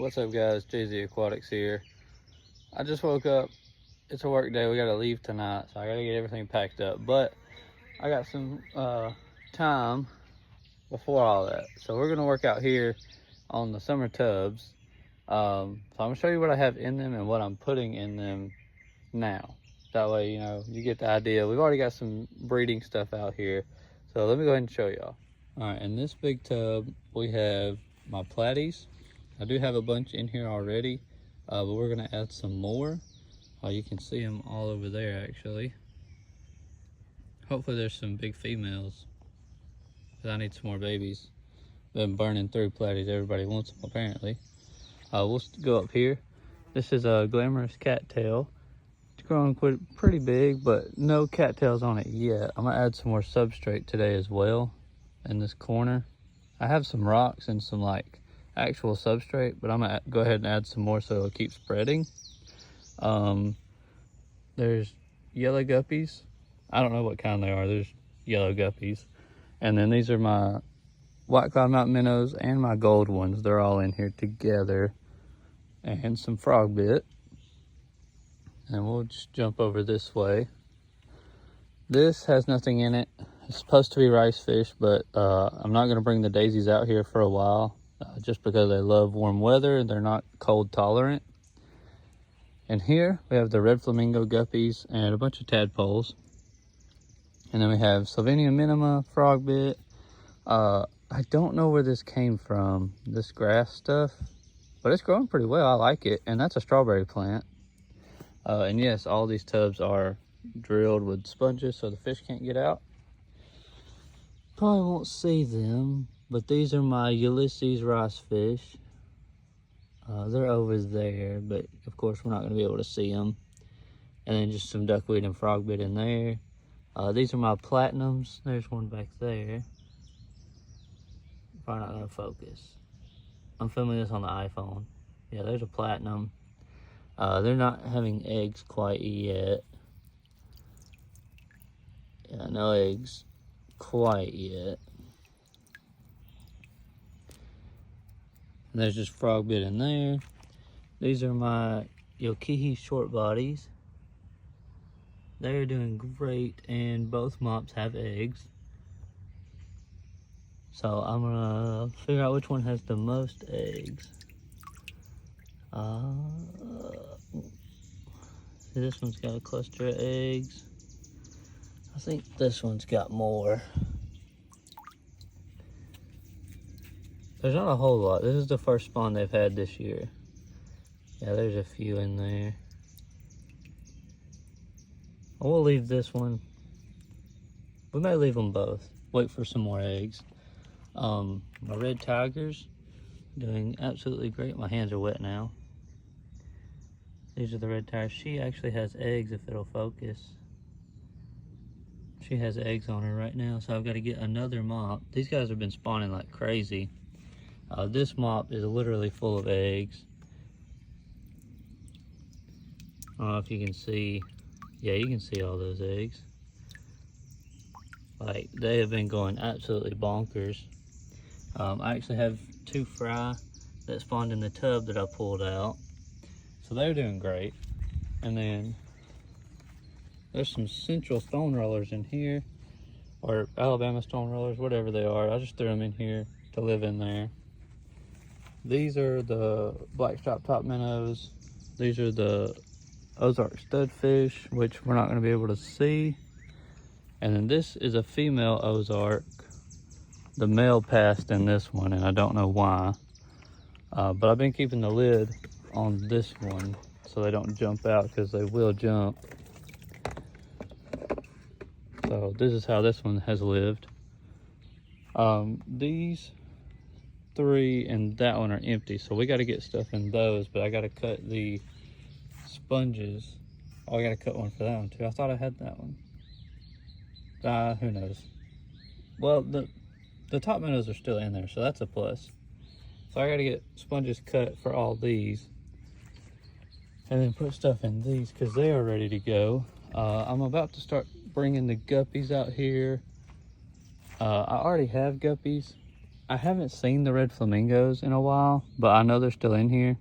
What's up, guys? JZ Aquatics here. I just woke up. It's a work day. We gotta leave tonight, so I gotta get everything packed up. But I got some time before all that, so we're gonna work out here on the summer tubs. So I'm gonna show you what I have in them and what I'm putting in them now. That way, you know, you get the idea. We've already got some breeding stuff out here, so let me go ahead and show y'all. All right, in this big tub, we have my platies. I do have a bunch in here already, but we're gonna add some more. You can see them all over there, actually. Hopefully there's some big females, because I need some more babies. Been burning through platies. Everybody wants them, apparently. We'll go up here. This is a glamorous cattail. It's growing pretty big, but no cattails on it yet. I'm gonna add some more substrate today as well in this corner. I have some rocks and some like actual substrate, but I'm gonna go ahead and add some more so it'll keep spreading. There's yellow guppies. I don't know what kind they are. There's yellow guppies. And then these are my white cloud mountain minnows and my gold ones. They're all in here together. And some frog bit. And we'll just jump over this way. This has nothing in it. It's supposed to be rice fish, but I'm not gonna bring the daisies out here for a while. Just because they love warm weather and they're not cold tolerant. And here we have the red flamingo guppies and a bunch of tadpoles. And then we have Slovenia minima, frog bit. I don't know where this came from, this grass stuff, but it's growing pretty well. I like it. And that's a strawberry plant. And yes, all these tubs are drilled with sponges so the fish can't get out. Probably won't see them, but these are my Ulysses rice fish. They're over there, but of course we're not going to be able to see them. And then just some duckweed and frogbit in there. These are my platinums. There's one back there. Probably not going to focus. I'm filming this on the iPhone. Yeah, there's a platinum. They're not having eggs quite yet. Yeah, no eggs quite yet. And there's just frog bit in there. These are my Yokihi short bodies. They're doing great, and both mops have eggs. So I'm gonna figure out which one has the most eggs. See, this one's got a cluster of eggs. I think this one's got more. There's not a whole lot. This is the first spawn they've had this year. Yeah, there's a few in there. We'll leave this one. We may leave them both. Wait for some more eggs. My red tigers doing absolutely great. My hands are wet now. These are the red tigers. She actually has eggs if it'll focus. She has eggs on her right now, so I've got to get another mop. These guys have been spawning like crazy. This mop is literally full of eggs. I don't know if you can see. Yeah, you can see all those eggs. Like, they have been going absolutely bonkers. I actually have 2 fry that spawned in the tub that I pulled out. So they're doing great. And then there's some central stone rollers in here, or Alabama stone rollers, whatever they are. I just threw them in here to live in there. These are the blackstrap top minnows. These are the Ozark studfish, which we're not going to be able to see. And then this is a female Ozark. The male passed in this one, and I don't know why. But I've been keeping the lid on this one so they don't jump out, because they will jump. So this is how this one has lived. These 3 and that one are empty, so we got to get stuff in those, but I got to cut the sponges. Oh, I got to cut one for that one too. I thought I had that one. Who knows? Well, the top minnows are still in there, so that's a plus. So I got to get sponges cut for all these, and then put stuff in these because they are ready to go. I'm about to start bringing the guppies out here. I already have guppies, I haven't seen the red flamingos in a while, but I know they're still in here.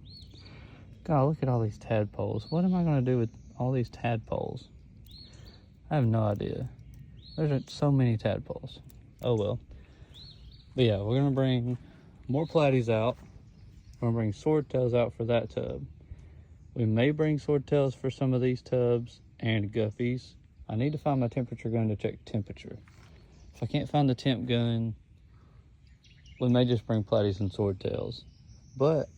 God, look at all these tadpoles. What am I gonna do with all these tadpoles? I have no idea. There's so many tadpoles. Oh well. But yeah, we're gonna bring more platies out. We're gonna bring swordtails out for that tub. We may bring swordtails for some of these tubs and guppies. I need to find my temperature gun to check temperature. If I can't find the temp gun, we may just bring platies and swordtails. But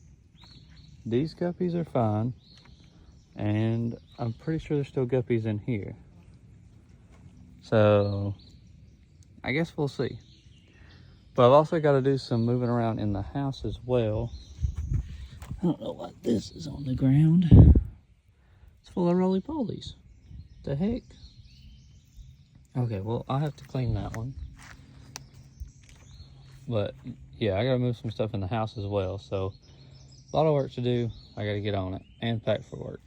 these guppies are fine, and I'm pretty sure there's still guppies in here. So I guess we'll see. But I've also got to do some moving around in the house as well. I don't know what this is on the ground. It's full of roly-polies. The heck? Okay, well, I'll have to clean that one. But yeah, I gotta move some stuff in the house as well. So a lot of work to do. I gotta get on it and pack for work.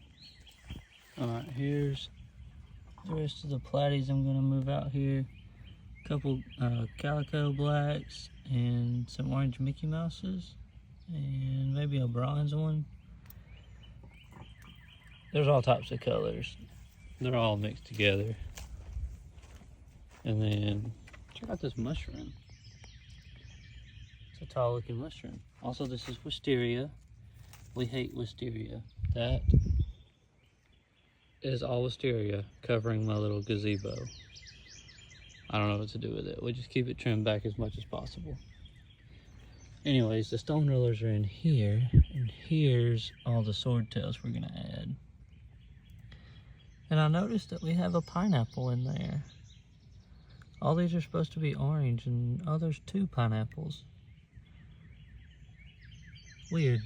All right, here's the rest of the platies I'm gonna move out here. A couple calico blacks and some orange Mickey Mouses and maybe a bronze one. There's all types of colors. They're all mixed together. And then check out this mushroom. It's a tall looking mushroom. Also, this is wisteria. We hate wisteria. That is all wisteria covering my little gazebo. I don't know what to do with it. We just keep it trimmed back as much as possible. Anyways, the stone rollers are in here, and here's all the swordtails we're gonna add. And I noticed that we have a pineapple in there. All these are supposed to be orange, and oh, there's 2 pineapples. Weird.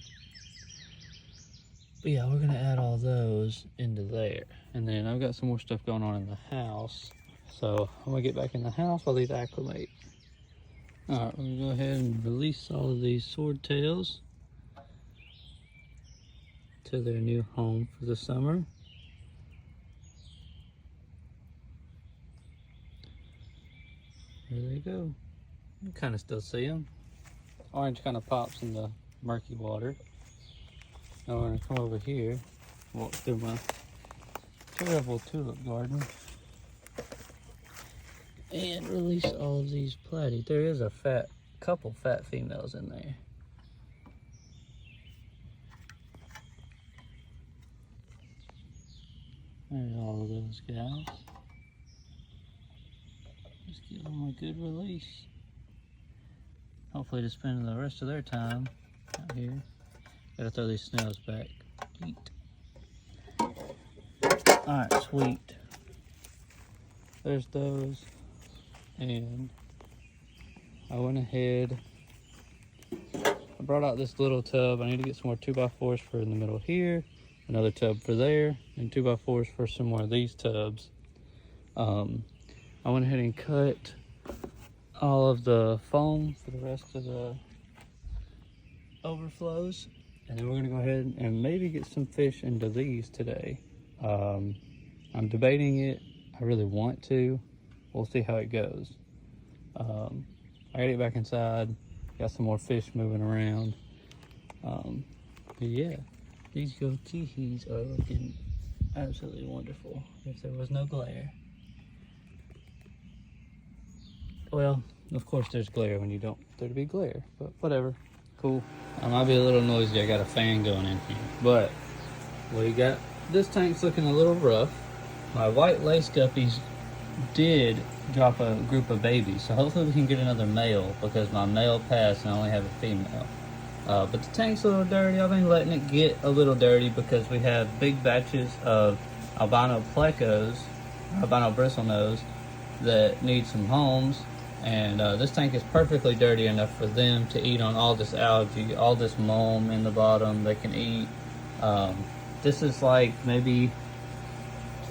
But yeah, we're gonna add all those into there. And then I've got some more stuff going on in the house. So I'm gonna get back in the house while these acclimate. All right, we're gonna go ahead and release all of these swordtails to their new home for the summer. There they go. You kind of still see them. Orange kind of pops in the murky water. Now we're gonna come over here, walk through my terrible tulip garden, and release all of these platies. There is a couple fat females in there. There's all of those guys. Just give them a good release. Hopefully to spend the rest of their time out here. Gotta throw these snails back. Eat. Alright, sweet. There's those. And I went ahead, I brought out this little tub. I need to get some more 2x4s for in the middle here, another tub for there, and 2x4s for some more of these tubs. I went ahead and cut all of the foam for the rest of the overflows. And then we're gonna go ahead and maybe get some fish into these today. I'm debating it. I really want to. We'll see how it goes. I gotta get back inside. Got some more fish moving around. But yeah, these goattees are looking absolutely wonderful if there was no glare. Well, of course there's glare when you don't want there to be glare, but whatever. Cool. I might be a little noisy. I got a fan going in here. But we got this tank's looking a little rough. My white lace guppies did drop a group of babies, so hopefully we can get another male because my male passed and I only have a female. But the tank's a little dirty. I've been letting it get a little dirty because we have big batches of albino plecos, albino bristlenose, that need some homes. And this tank is perfectly dirty enough for them to eat on all this algae, all this mulm in the bottom they can eat. This is like maybe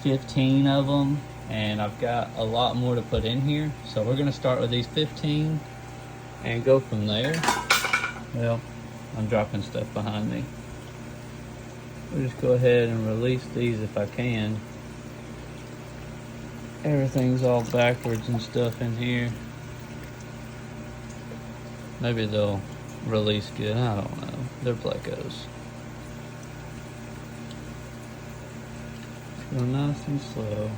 15 of them, and I've got a lot more to put in here. So we're gonna start with these 15 and go from there. Well, I'm dropping stuff behind me. We'll just go ahead and release these if I can. Everything's all backwards and stuff in here. Maybe they'll release good. I don't know. They're plecos. Go nice and slow.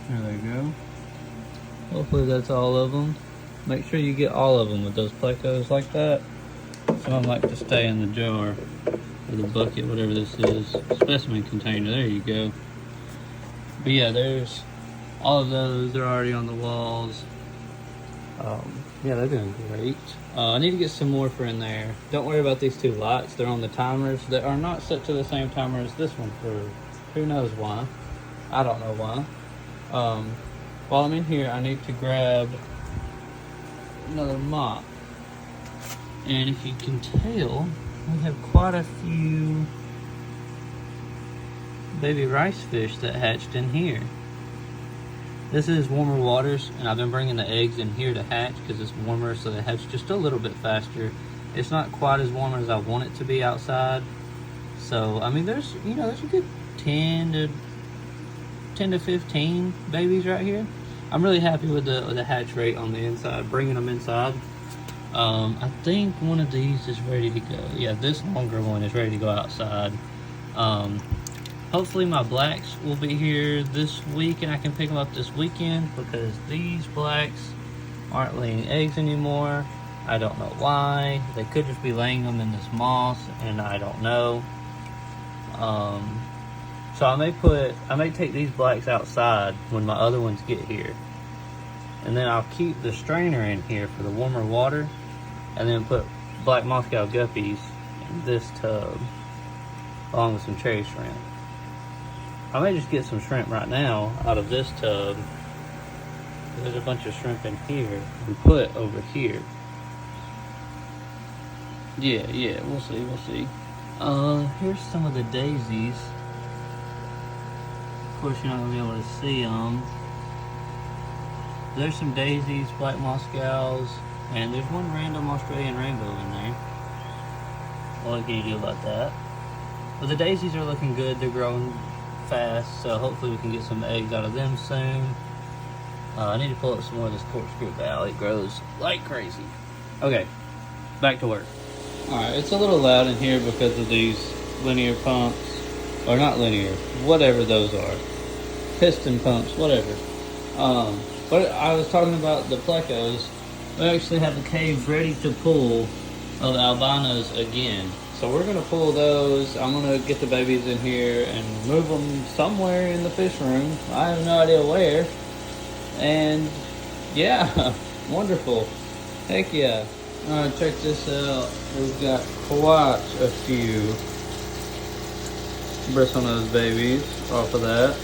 There they go. Hopefully that's all of them. Make sure you get all of them with those plecos like that. Some of them like to stay in the jar or the bucket, whatever this is. Specimen container, there you go. But yeah, there's all of those. They're already on the walls. Yeah, they're doing great. I need to get some more for in there. Don't worry about these two lights. They're on the timers. They are not set to the same timer as this one for who knows why. I don't know why. While I'm in here, I need to grab another mop. And if you can tell, we have quite a few baby rice fish that hatched in here. This is warmer waters, and I've been bringing the eggs in here to hatch because it's warmer, so they hatch just a little bit faster. It's not quite as warm as I want it to be outside. So, I mean, there's a good 10 to 15 babies right here. I'm really happy with the hatch rate on the inside, bringing them inside. I think one of these is ready to go. Yeah, this longer one is ready to go outside. Hopefully my blacks will be here this week and I can pick them up this weekend, because these blacks aren't laying eggs anymore. I don't know why. They could just be laying them in this moss, and I don't know. So I may take these blacks outside when my other ones get here. And then I'll keep the strainer in here for the warmer water, and then put black Moscow guppies in this tub along with some cherry shrimp. I may just get some shrimp right now out of this tub. There's a bunch of shrimp in here and put over here. Yeah, we'll see. Here's some of the daisies. Of course, you're not gonna be able to see them. There's some daisies, black Moscows, and there's one random Australian rainbow in there. What can you do about that? But the daisies are looking good. They're growing fast, so hopefully we can get some eggs out of them soon. I need to pull up some more of this corkscrew valve. It grows like crazy. Okay, back to work. Alright, it's a little loud in here because of these linear pumps, or not linear, whatever those are. Piston pumps, whatever. But I was talking about the plecos. We actually have a cage ready to pull of albinos again. So we're gonna pull those. I'm gonna get the babies in here and move them somewhere in the fish room. I have no idea where. And yeah, wonderful. Heck yeah. Alright, check this out. We've got quite a few bristlenose babies off of that.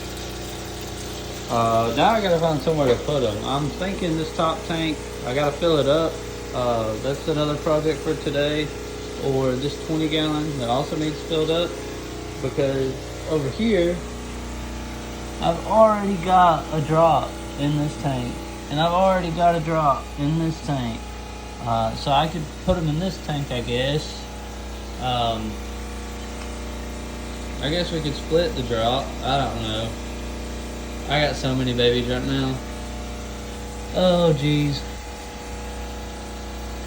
Now I gotta find somewhere to put them. I'm thinking this top tank, I gotta fill it up. That's another project for today. Or this 20 gallon that also needs filled up, because over here I've already got a drop in this tank, and I've already got a drop in this tank. So I could put them in this tank, I guess. I guess we could split the drop. I don't know. I got so many babies right now. Oh geez.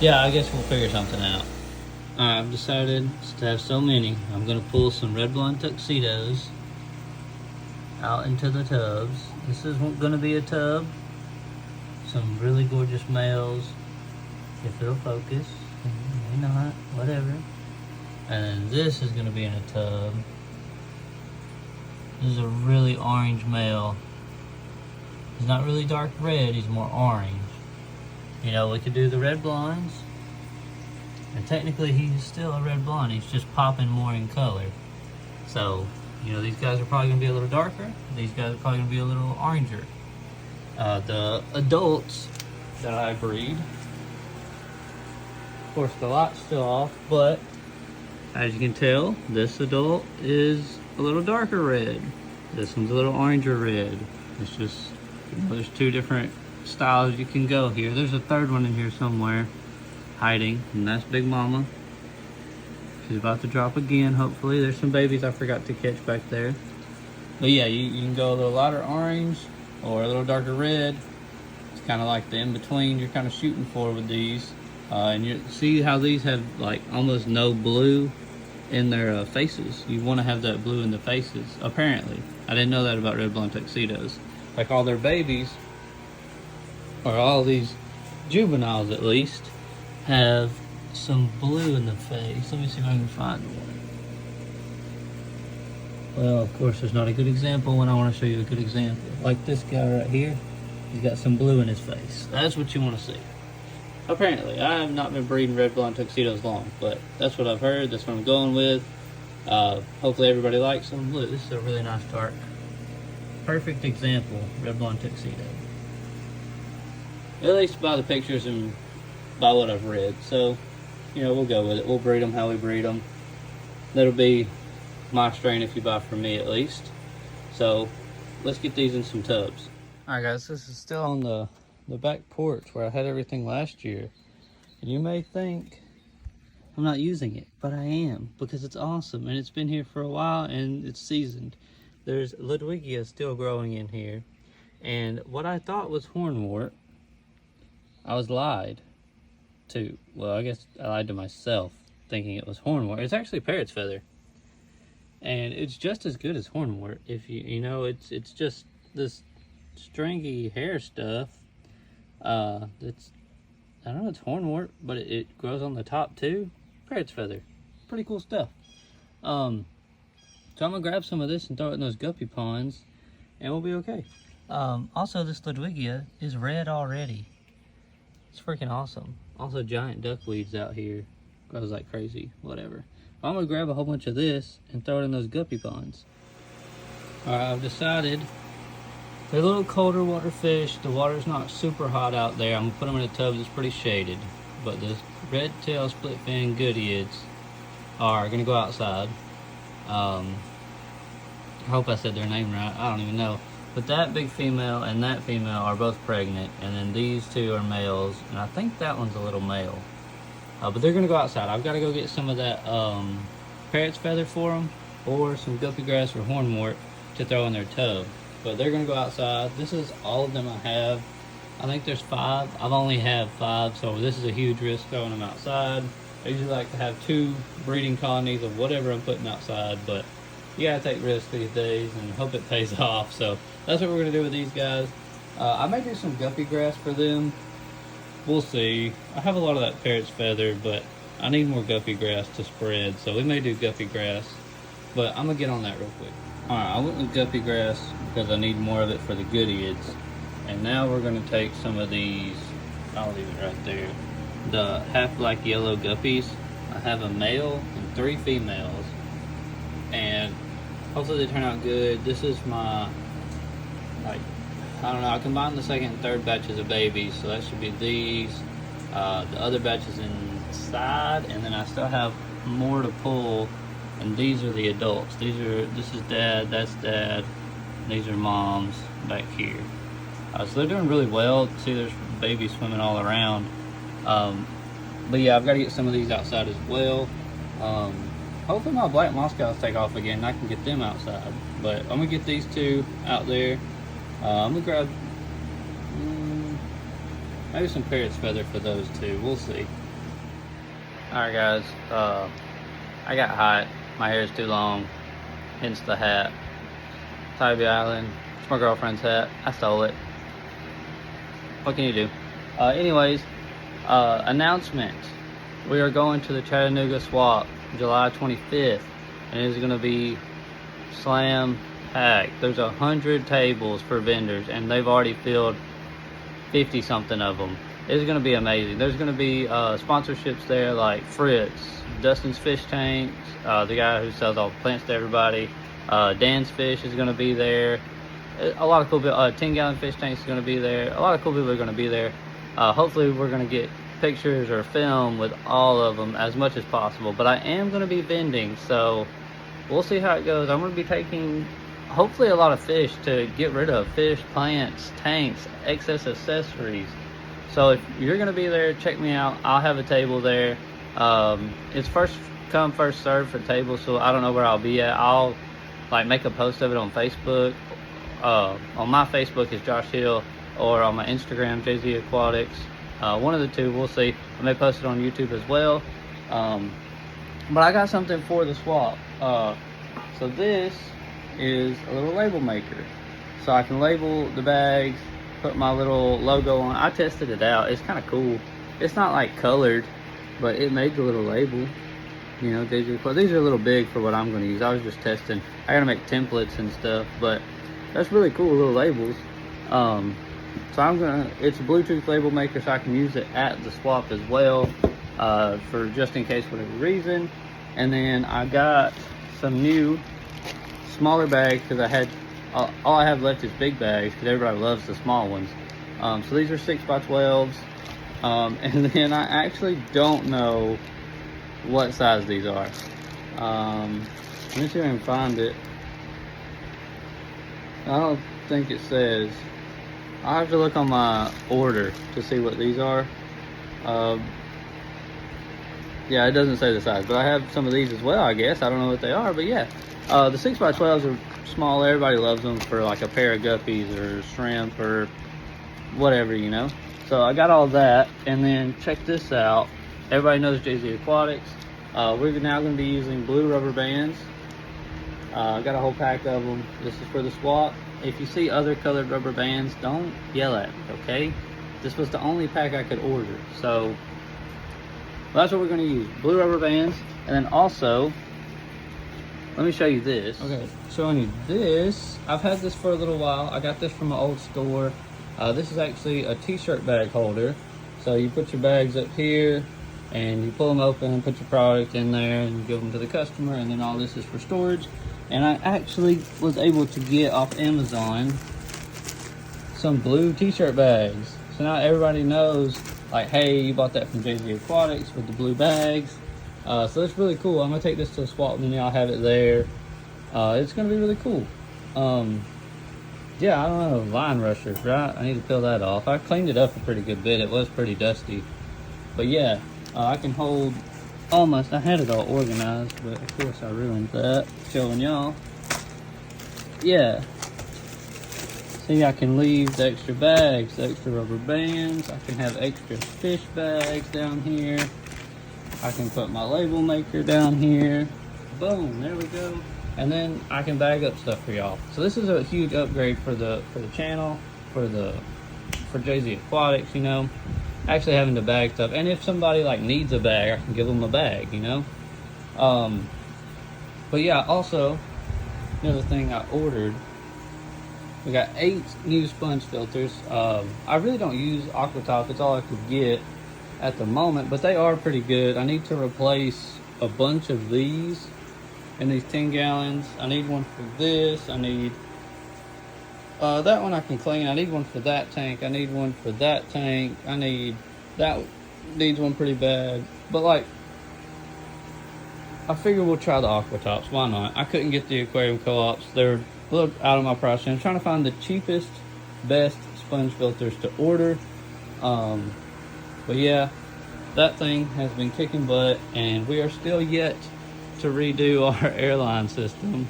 Yeah, I guess we'll figure something out. I've decided to have so many. I'm going to pull some red blonde tuxedos out into the tubs. This is going to be a tub. Some really gorgeous males, if it'll focus. May not, whatever. And this is going to be in a tub. This is a really orange male. He's not really dark red, he's more orange. You know, we could do the red blondes. And technically he's still a red blonde, he's just popping more in color. So, you know, these guys are probably going to be a little darker. These guys are probably going to be a little oranger. The adults that I breed, of course the light's still off, but as you can tell, this adult is a little darker red. This one's a little oranger red. It's just, you know, there's two different styles you can go here. There's a third one in here somewhere hiding, and that's Big Mama. She's about to drop again, hopefully. There's some babies I forgot to catch back there. But yeah, you can go a little lighter orange or a little darker red. kind of like the in-between you're kind of shooting for with these. And you see how these have like almost no blue in their faces. You want to have that blue in the faces, apparently. I didn't know that about red blonde tuxedos. Like all their babies, or all these juveniles at least, have some blue in the face. Let me see if I can find one. Well, of course, there's not a good example when I want to show you a good example. Like this guy right here, he's got some blue in his face. That's what you want to see. Apparently, I have not been breeding red blonde tuxedos long, but that's what I've heard. That's what I'm going with. Hopefully everybody likes them. Look, this is a really nice dark, perfect example, red blonde tuxedo. At least by the pictures and by what I've read. So, you know, we'll go with it. We'll breed them how we breed them. That'll be my strain if you buy from me at least. So, let's get these in some tubs. Alright guys, this is still on the back porch where I had everything last year. And you may think I'm not using it, but I am, because it's awesome and it's been here for a while and it's seasoned. There's Ludwigia still growing in here. And what I thought was hornwort, I was lied to. Well, I guess I lied to myself thinking it was hornwort. It's actually parrot's feather. And it's just as good as hornwort. If you know, it's just this stringy hair stuff. It's, I don't know, it's hornwort, but it grows on the top too. Parrot's feather. Pretty cool stuff. So I'm gonna grab some of this and throw it in those guppy ponds and we'll be okay. Also, this Ludwigia is red already. It's freaking awesome. Also, giant duckweeds out here. Grows like crazy. Whatever. I'm gonna grab a whole bunch of this and throw it in those guppy ponds. Alright, I've decided they're little colder water fish. The water's not super hot out there. I'm gonna put them in a tub that's pretty shaded. But the red tail split fin goodeids are gonna go outside. I hope I said their name right. I don't even know. But that big female and that female are both pregnant, and then these two are males, and I think that one's a little male. But they're gonna go outside. I've got to go get some of that parrot's feather for them, or some guppy grass or hornwort to throw in their tub. But they're gonna go outside. This is all of them I have. I think there's 5. I've only have 5, so this is a huge risk throwing them outside. I usually like to have 2 breeding colonies of whatever I'm putting outside, but you gotta take risks these days and hope it pays off. So that's what we're gonna do with these guys. I may do some guppy grass for them. We'll see. I have a lot of that parrot's feather, but I need more guppy grass to spread, so we may do guppy grass. But I'm gonna get on that real quick. Alright, I went with guppy grass because I need more of it for the goodeids. And now we're gonna take some of these, I'll leave it right there, the half black yellow guppies. I have a male and 3 females. And hopefully they turn out good. This is my, like, I don't know, I combined the second and third batches of babies, so that should be these. The other batch is inside, and then I still have more to pull, and these are the adults. This is dad, that's dad, these are moms back here. So they're doing really well. See, there's babies swimming all around. But yeah, I've got to get some of these outside as well. Hopefully my black Moscows take off again and I can get them outside. But I'm gonna get these 2 out there. I'm gonna grab maybe some parrot's feather for those 2. We'll see. Alright guys, I got hot. My hair is too long, hence the hat. Tybee Island. It's my girlfriend's hat. I stole it. What can you do? Anyways, announcement. We are going to the Chattanooga swap July 25th, and it is going to be slam packed. There's 100 tables for vendors, and they've already filled 50 something of them. It's going to be amazing. There's going to be sponsorships there like Fritz, Dustin's Fish Tanks, the guy who sells all the plants to everybody. Dan's Fish is going to be there. A lot of cool people. 10-gallon fish tanks is going to be there. A lot of cool people are going to be there. Hopefully we're going to get pictures or film with all of them as much as possible. But I am going to be vending, so we'll see how it goes. I'm going to be taking hopefully a lot of fish to get rid of. Fish, plants, tanks, excess accessories. So if you're going to be there, check me out. I'll have a table there. It's first come, first serve for tables, so I don't know where I'll be at. I'll like make a post of it on Facebook. On my Facebook is Josh Hill, or on my Instagram, JZ Aquatics. One of the two, we'll see. I may post it on YouTube as well. But I got something for the swap. So this is a little label maker. So I can label the bags, put my little logo on. I tested it out. It's kind of cool. It's not like colored, but it made the little label. You know, these are a little big for what I'm going to use. I was just testing. I got to make templates and stuff, but that's really cool little labels. So it's a Bluetooth label maker, so I can use it at the swap as well, for just in case whatever reason. And then I got some new smaller bags because all I have left is big bags because everybody loves the small ones. So these are 6x12s, and then I actually don't know what size these are. Let me see if I can find it. I don't think it says. I'll have to look on my order to see what these are. Yeah, it doesn't say the size, but I have some of these as well, I guess. I don't know what they are, but yeah. The 6x12s are small. Everybody loves them for like a pair of guppies or shrimp or whatever, you know. So I got all that, and then check this out. Everybody knows JZ Aquatics. We're now going to be using blue rubber bands. I got a whole pack of them. This is for the swap. If you see other colored rubber bands, don't yell at me, okay? This was the only pack I could order. So that's what we're going to use, blue rubber bands. And then also, let me show you this. Okay, showing you this. I've had this for a little while. I got this from an old store. This is actually a t-shirt bag holder. So you put your bags up here, and you pull them open and put your product in there and give them to the customer, and then all this is for storage. And I actually was able to get off Amazon some blue t-shirt bags. So now everybody knows, like, hey, you bought that from JZ Aquatics with the blue bags. So that's really cool. I'm gonna take this to the swap and then I'll have it there. It's gonna be really cool. Yeah, I don't know, line rushers, right? I need to peel that off. I cleaned it up a pretty good bit. It was pretty dusty. But yeah, I can hold almost, I had it all organized, but of course I ruined that, showing y'all. Yeah. See, I can leave the extra bags, the extra rubber bands. I can have extra fish bags down here. I can put my label maker down here. Boom, there we go. And then I can bag up stuff for y'all. So this is a huge upgrade for the channel, for JZ Aquatics, you know. Actually having to bag stuff. And if somebody like needs a bag, I can give them a bag, you know. But yeah, also another thing I ordered, we got 8 new sponge filters. I really don't use Aquatop. It's all I could get at the moment, but they are pretty good. I need to replace a bunch of these in these 10 gallons. I need one for this. I need that one I can clean. I need one for that tank. I need one for that tank. That needs one pretty bad. But like, I figure we'll try the Aquatops. Why not? I couldn't get the aquarium co-ops. They're a little out of my price range. I'm trying to find the cheapest, best sponge filters to order. But yeah, that thing has been kicking butt, and we are still yet to redo our airline system.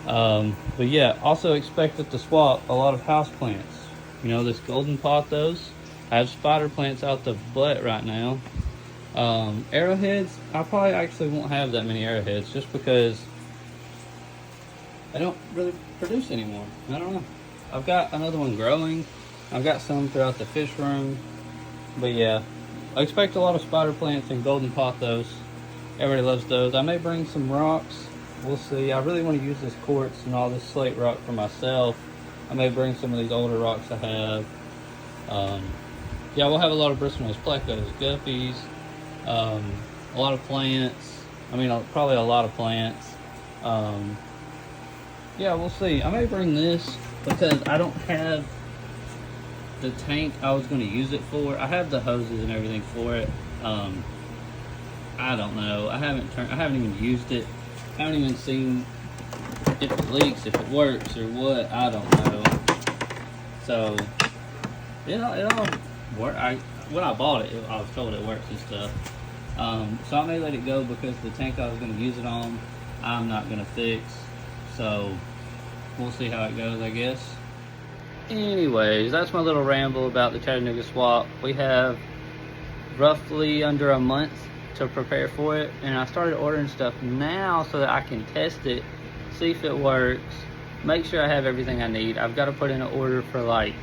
But yeah, also expect it to swap a lot of house plants. You know, this golden pothos. I have spider plants out the butt right now. Arrowheads, I probably actually won't have that many arrowheads just because I don't really produce anymore. I don't know. I've got another one growing. I've got some throughout the fish room. But yeah, I expect a lot of spider plants and golden pothos. Everybody loves those. I may bring some rocks. We'll see. I really want to use this quartz and all this slate rock for myself. I may bring some of these older rocks I have. Yeah, we'll have a lot of bristlenose plecos, guppies, a lot of plants. I mean, probably a lot of plants. Yeah, we'll see. I may bring this because I don't have the tank I was going to use it for. I have the hoses and everything for it. I don't know. I haven't even used it. I haven't even seen if it leaks, if it works, or what. I don't know. So it all work. When I bought it, I was told it works and stuff. So I may let it go because the tank I was going to use it on, I'm not going to fix. So we'll see how it goes, I guess. anyways, that's my little ramble about the Chattanooga swap. We have roughly under a month to prepare for it, and I started ordering stuff now so that I can test it, see if it works, make sure I have everything I need. I've got to put in an order for like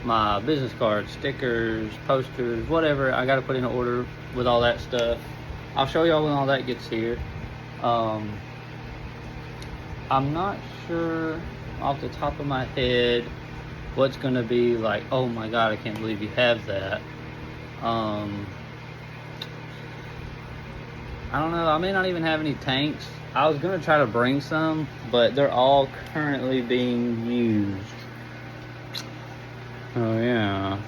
my business cards, stickers, posters, whatever. I got to put in an order with all that stuff. I'll show y'all when all that gets here. I'm not sure off the top of my head what's gonna be like, oh my god, I can't believe you have that. I don't know, I may not even have any tanks. I was gonna try to bring some, but they're all currently being used. Oh yeah.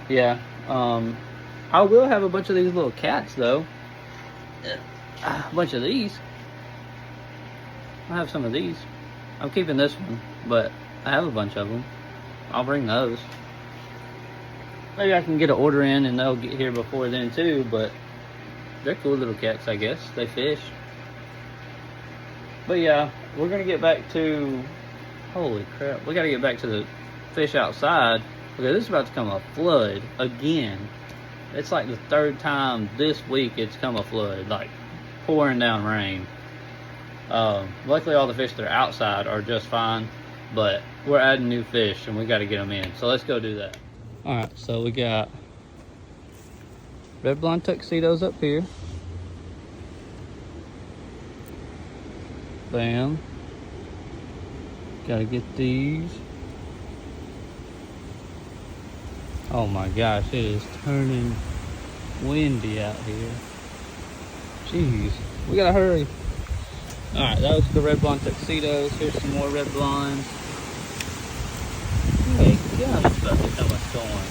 Yeah. I will have a bunch of these little cats though. A bunch of these. I have some of these. I'm keeping this one, but I have a bunch of them. I'll bring those. Maybe I can get an order in and they'll get here before then too, but they're cool little cats, I guess. They fish. But yeah, we're gonna get back to, holy crap, we gotta get back to the fish outside because this is about to come a flood again. It's like the third time this week it's come a flood, like pouring down rain. Luckily all the fish that are outside are just fine, but we're adding new fish and we got to get them in, so let's go do that. All right, so we got red blonde tuxedos up here. Bam. Gotta get these. Oh my gosh, it is turning windy out here. Jeez, we gotta hurry. Alright, that was the red blonde tuxedos. Here's some more red blondes. Hey, God, it's about to come a storm.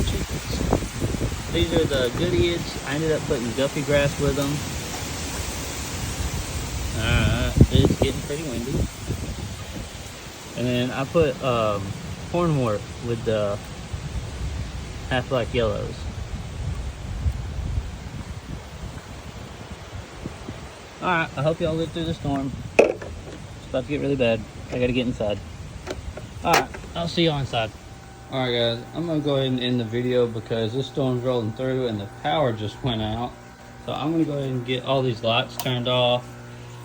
Jeez. These are the goodies. I ended up putting guppy grass with them. Alright, it's getting pretty windy. And then I put hornwort with the half black yellows. Alright, I hope y'all live through the storm. It's about to get really bad. I gotta get inside. Alright, I'll see y'all inside. Alright guys, I'm gonna go ahead and end the video because this storm's rolling through and the power just went out. So I'm gonna go ahead and get all these lights turned off,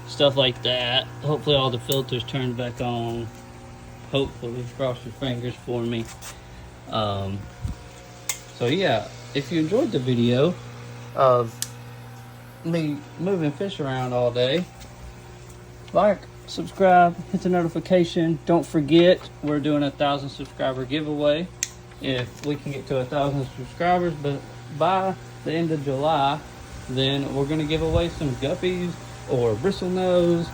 stuff like that. Hopefully all the filters turned back on. Hopefully, cross your fingers for me. So yeah, if you enjoyed the video of me moving fish around all day, like, subscribe, hit the notification. Don't forget, we're doing a 1,000 subscriber giveaway. If we can get to 1,000 subscribers, but by the end of July, then we're gonna give away some guppies or bristlenose,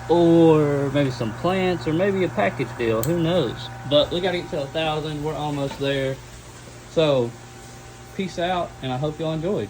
or maybe some plants, or maybe a package deal, who knows. But we gotta get to 1,000, we're almost there. So peace out, and I hope y'all enjoyed.